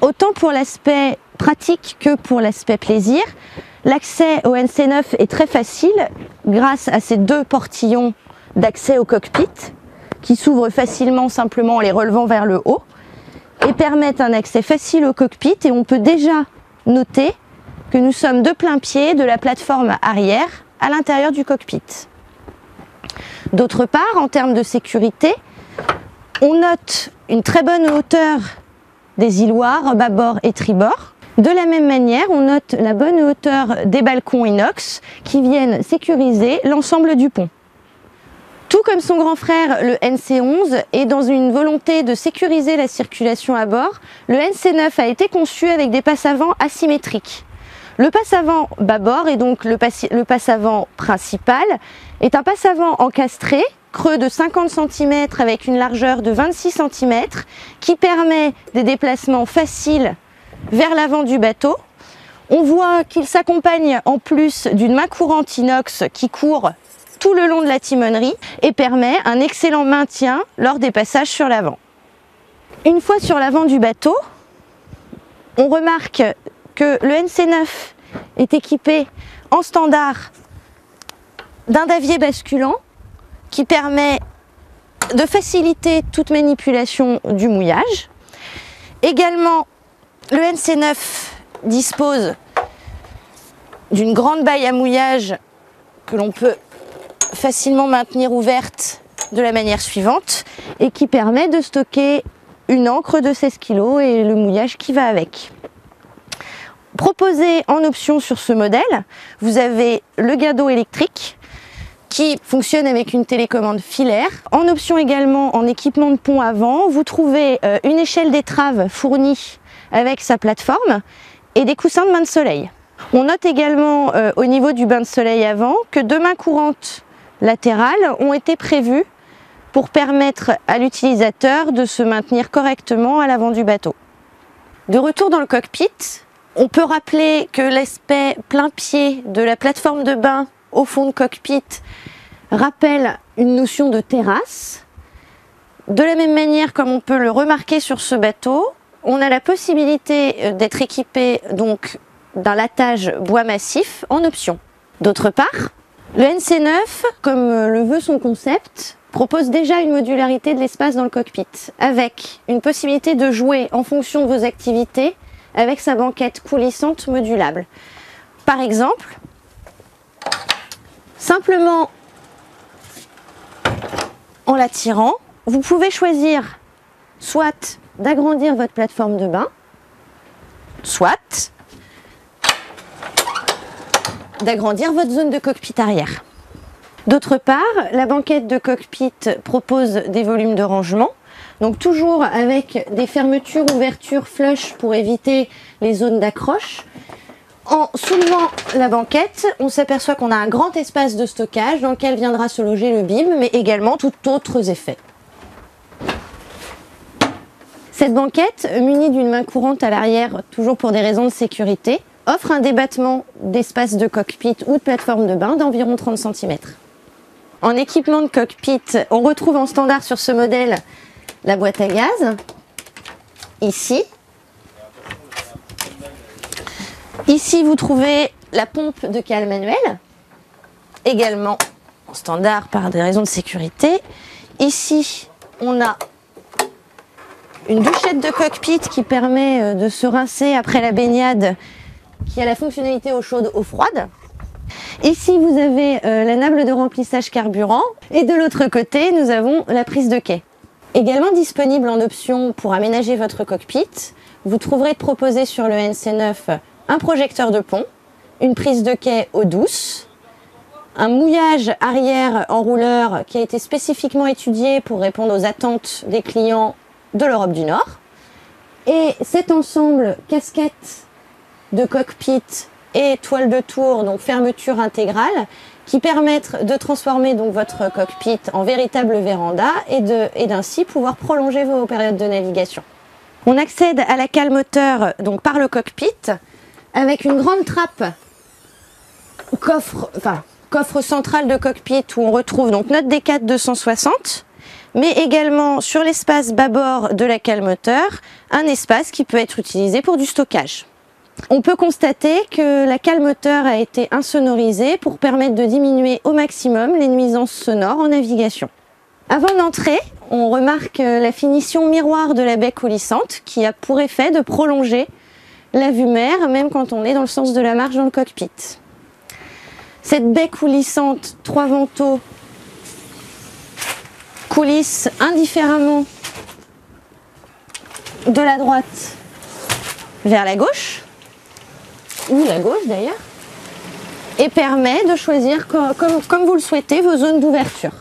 Autant pour l'aspect pratique que pour l'aspect plaisir, l'accès au NC9 est très facile grâce à ces deux portillons d'accès au cockpit qui s'ouvrent facilement simplement en les relevant vers le haut et permettent un accès facile au cockpit, et on peut déjà noter que nous sommes de plein pied de la plateforme arrière à l'intérieur du cockpit. D'autre part, en termes de sécurité, on note une très bonne hauteur des îloirs bâbord et tribord. De la même manière, on note la bonne hauteur des balcons inox qui viennent sécuriser l'ensemble du pont. Tout comme son grand frère, le NC11, et dans une volonté de sécuriser la circulation à bord, le NC9 a été conçu avec des passe-avant asymétriques. Le passe-avant bâbord, et donc le passe-avant principal, est un passe-avant encastré, creux de 50 cm avec une largeur de 26 cm, qui permet des déplacements faciles vers l'avant du bateau. On voit qu'il s'accompagne en plus d'une main courante inox qui court tout le long de la timonerie et permet un excellent maintien lors des passages sur l'avant. Une fois sur l'avant du bateau, on remarque que le NC9 est équipé en standard d'un davier basculant qui permet de faciliter toute manipulation du mouillage. Également, le NC9 dispose d'une grande baille à mouillage que l'on peut facilement maintenir ouverte de la manière suivante et qui permet de stocker une ancre de 16 kg et le mouillage qui va avec. Proposé en option sur ce modèle, vous avez le guindeau électrique qui fonctionne avec une télécommande filaire. En option également, en équipement de pont avant, vous trouvez une échelle d'étrave fournie avec sa plateforme et des coussins de bain de soleil. On note également au niveau du bain de soleil avant que deux mains courantes latérales ont été prévues pour permettre à l'utilisateur de se maintenir correctement à l'avant du bateau. De retour dans le cockpit, on peut rappeler que l'aspect plein pied de la plateforme de bain au fond de cockpit rappelle une notion de terrasse. De la même manière, comme on peut le remarquer sur ce bateau, on a la possibilité d'être équipé donc d'un lattage bois massif en option. D'autre part, le NC9, comme le veut son concept, propose déjà une modularité de l'espace dans le cockpit, avec une possibilité de jouer en fonction de vos activités avec sa banquette coulissante modulable. Par exemple, simplement en la tirant, vous pouvez choisir soit d'agrandir votre plateforme de bain, soit d'agrandir votre zone de cockpit arrière. D'autre part, la banquette de cockpit propose des volumes de rangement, donc toujours avec des fermetures, ouvertures flush pour éviter les zones d'accroche. En soulevant la banquette, on s'aperçoit qu'on a un grand espace de stockage dans lequel viendra se loger le bib, mais également tout autres effets. Cette banquette, munie d'une main courante à l'arrière, toujours pour des raisons de sécurité, offre un débattement d'espace de cockpit ou de plateforme de bain d'environ 30 cm. En équipement de cockpit, on retrouve en standard sur ce modèle la boîte à gaz, ici. Ici, vous trouvez la pompe de cale manuelle, également en standard par des raisons de sécurité. Ici, on a une douchette de cockpit qui permet de se rincer après la baignade, qui a la fonctionnalité eau chaude, eau froide. Ici, vous avez la nappe de remplissage carburant et de l'autre côté, nous avons la prise de quai. Également disponible en option pour aménager votre cockpit, vous trouverez proposé sur le NC9 un projecteur de pont, une prise de quai eau douce, un mouillage arrière en rouleur qui a été spécifiquement étudié pour répondre aux attentes des clients de l'Europe du Nord, et cet ensemble casquette de cockpit et toile de tour, donc fermeture intégrale, qui permettent de transformer donc votre cockpit en véritable véranda et d'ainsi pouvoir prolonger vos périodes de navigation. On accède à la cale moteur donc par le cockpit avec une grande trappe coffre central de cockpit où on retrouve donc notre D4 260 mais également sur l'espace bâbord de la cale moteur, un espace qui peut être utilisé pour du stockage. On peut constater que la cale moteur a été insonorisée pour permettre de diminuer au maximum les nuisances sonores en navigation. Avant d'entrer, on remarque la finition miroir de la baie coulissante qui a pour effet de prolonger la vue mer, même quand on est dans le sens de la marche dans le cockpit. Cette baie coulissante, 3 vantaux, coulisse indifféremment de la droite vers la gauche, ou la gauche d'ailleurs, et permet de choisir comme vous le souhaitez vos zones d'ouverture.